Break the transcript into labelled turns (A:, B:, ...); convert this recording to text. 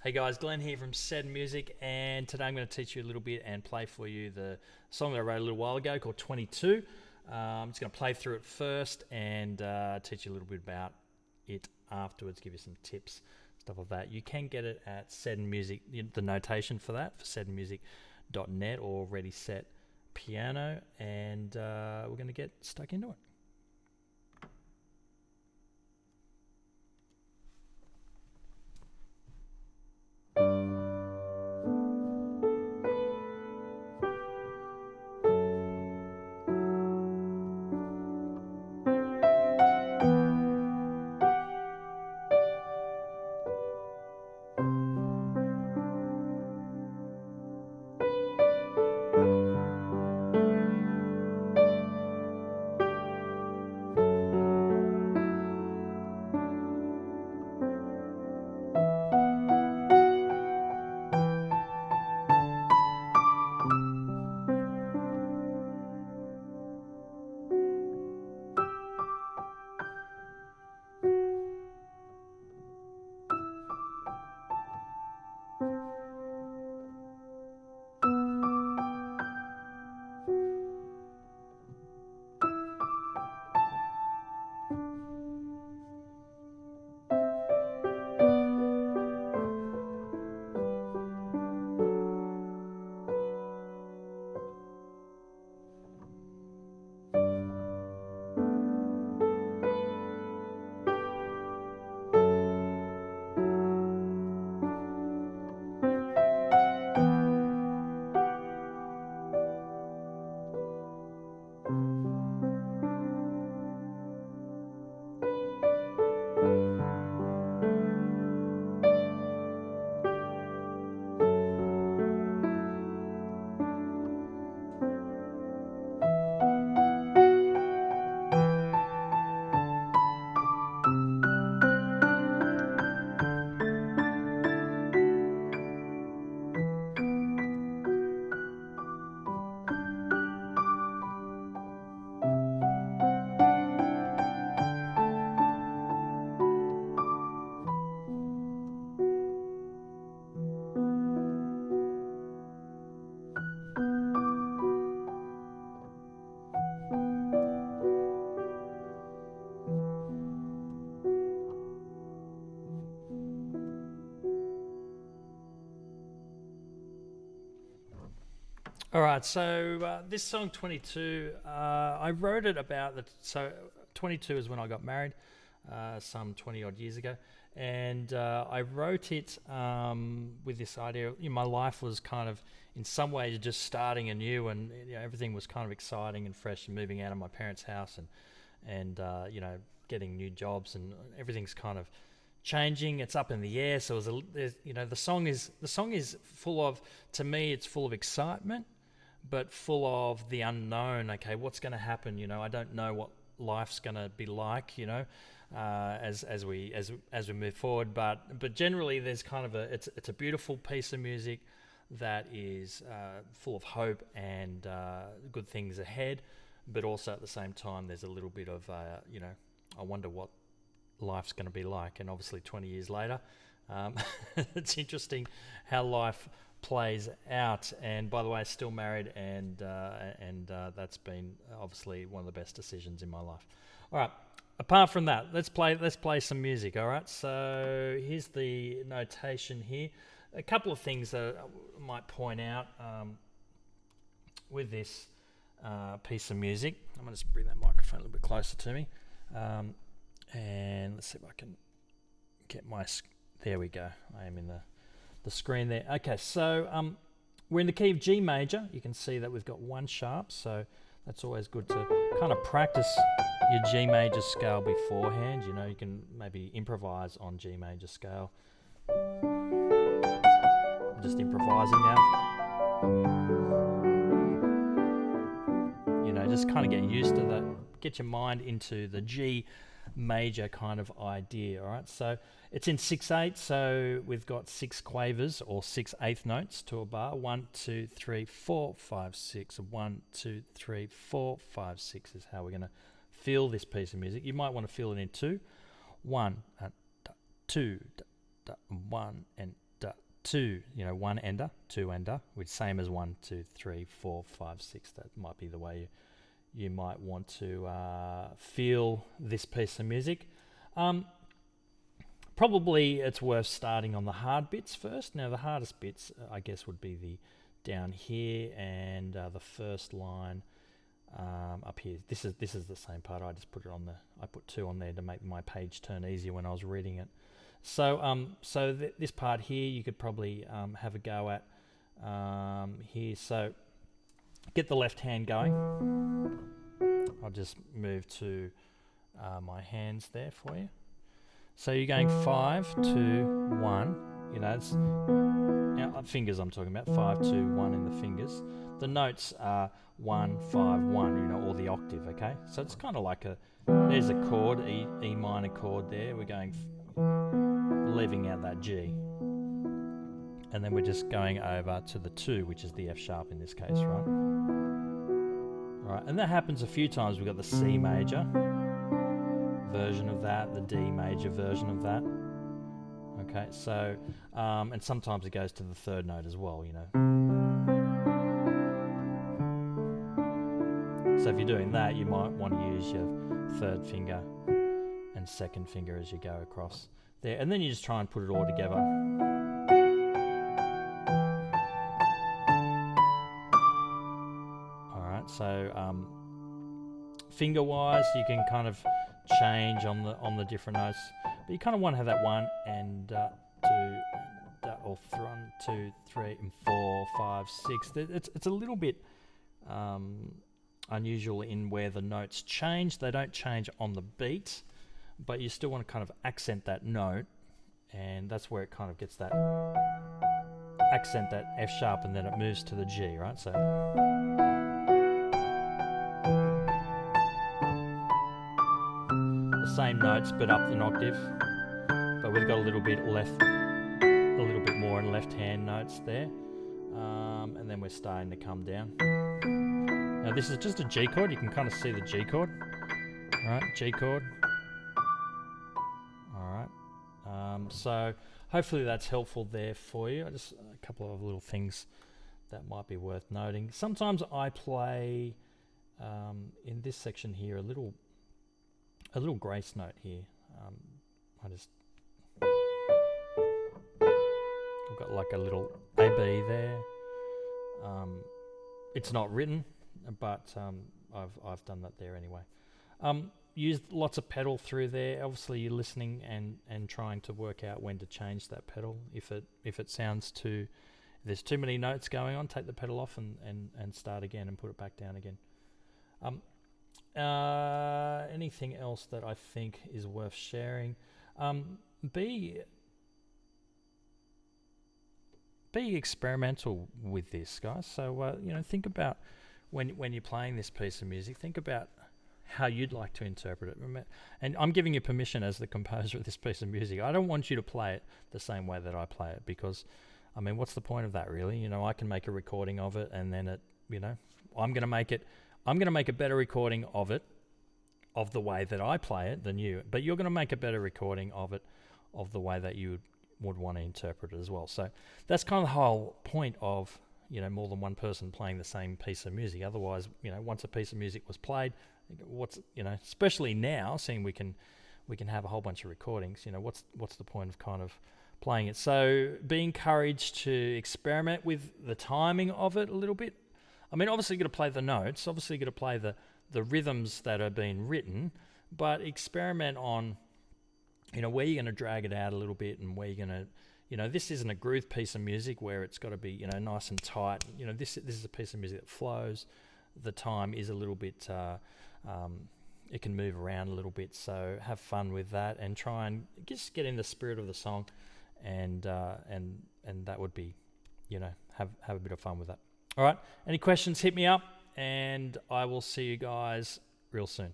A: Hey guys, Glenn here from Seddon Music, and today I'm going to teach you a little bit and play for you the song that I wrote a little while ago called 22. I'm just going to play through it first and teach you a little bit about it afterwards, give you some tips, stuff like that. You can get it at Seddon Music, the notation for that, for seddonmusic.net or Ready Set Piano, and we're going to get stuck into it. All right, so this song 22, I wrote it about so 22 is when I got married, some 20 odd years ago, and I wrote it with this idea. My life was kind of, in some ways, just starting anew, and everything was kind of exciting and fresh, and moving out of my parents' house, and getting new jobs, and everything's kind of changing. It's up in the air. So the song is full of, to me, it's full of excitement, but full of the unknown. Okay, what's going to happen? I don't know what life's going to be like. As we move forward. But generally, there's kind of it's a beautiful piece of music that is full of hope and good things ahead. But also at the same time, there's a little bit of I wonder what life's going to be like. And obviously, 20 years later, it's interesting how life plays out. And by the way, still married, and that's been obviously one of the best decisions in my life. All right, apart from that, let's play some music. All right, so here's the notation here. A couple of things that I might point out with this piece of music. I'm going to just bring that microphone a little bit closer to me, and let's see if I can get there we go. I am in the screen there. Okay, so we're in the key of G major. You can see that we've got one sharp, so that's always good to kind of practice your G major scale beforehand. You can maybe improvise on G major scale. I'm just improvising now. Just kind of get used to that. Get your mind into the G major kind of idea. All right, so it's in 6/8, so we've got 6 quavers or 6/8 notes to a bar. 1, 2, 3, 4, 5, 6. 1, 2, 3, 4, 5, 6 is how we're going to feel this piece of music. You might want to feel it in 2. 1, 2, 1, and two, one ender, two ender, which same as 1, 2, 3, 4, 5, 6. That might be the way you might want to feel this piece of music. Probably it's worth starting on the hard bits first. Now the hardest bits, I guess, would be the down here and the first line up here. This is the same part. I just put it on I put 2 on there to make my page turn easier when I was reading it. So this part here you could probably have a go at here. So get the left hand going. I'll just move to my hands there for you. So you're going 5, 2, 1. It's fingers I'm talking about. 5, 2, 1 in the fingers. The notes are 1, 5, 1. Or the octave. Okay. So it's kind of like there's a chord, E minor chord there. We're going leaving out that G, and then we're just going over to the 2, which is the F sharp in this case, right? All right, and that happens a few times. We've got the C major version of that, the D major version of that. Okay, so and sometimes it goes to the 3rd note as well, So if you're doing that, you might want to use your 3rd finger and 2nd finger as you go across there, and then you just try and put it all together. All right, so finger wise you can kind of change on the different notes, but you kind of want to have that 1 and 2 or 1, 2, 3 and 4, 5, 6. It's a little bit unusual in where the notes change. They don't change on the beat, but you still want to kind of accent that note, and that's where it kind of gets that accent, that F sharp, and then it moves to the G, right? So the same notes but up an octave, but we've got a little bit more in left hand notes there, and then we're starting to come down. Now this is just a G chord. You can kind of see the G chord. All right, G chord. All right. So hopefully that's helpful there for you. Just a couple of little things that might be worth noting. Sometimes I play in this section here a little grace note here. I've got like a little A B there. It's not written, but I've done that there anyway. Use lots of pedal through there. Obviously you're listening and trying to work out when to change that pedal. If it sounds if there's too many notes going on, take the pedal off and start again and put it back down again. Anything else that I think is worth sharing? Be experimental with this, guys. So think about when you're playing this piece of music, think about how you'd like to interpret it. And I'm giving you permission as the composer of this piece of music. I don't want you to play it the same way that I play it, because what's the point of that, really? I can make a recording of it, and then I'm going to make a better recording of it, of the way that I play it, than you. But you're going to make a better recording of it, of the way that you would want to interpret it as well. So that's kind of the whole point of more than one person playing the same piece of music. Otherwise, once a piece of music was played, especially now, seeing we can have a whole bunch of recordings, what's the point of kind of playing it? So be encouraged to experiment with the timing of it a little bit. Obviously you've got to play the notes, obviously you've got to play the rhythms that are being written, but experiment on where you're going to drag it out a little bit, and where you're going to, this isn't a groove piece of music where it's got to be, nice and tight. This is a piece of music that flows. The time is a little bit, it can move around a little bit. So have fun with that and try and just get in the spirit of the song, and that would be, have a bit of fun with that. All right. Any questions? Hit me up, and I will see you guys real soon.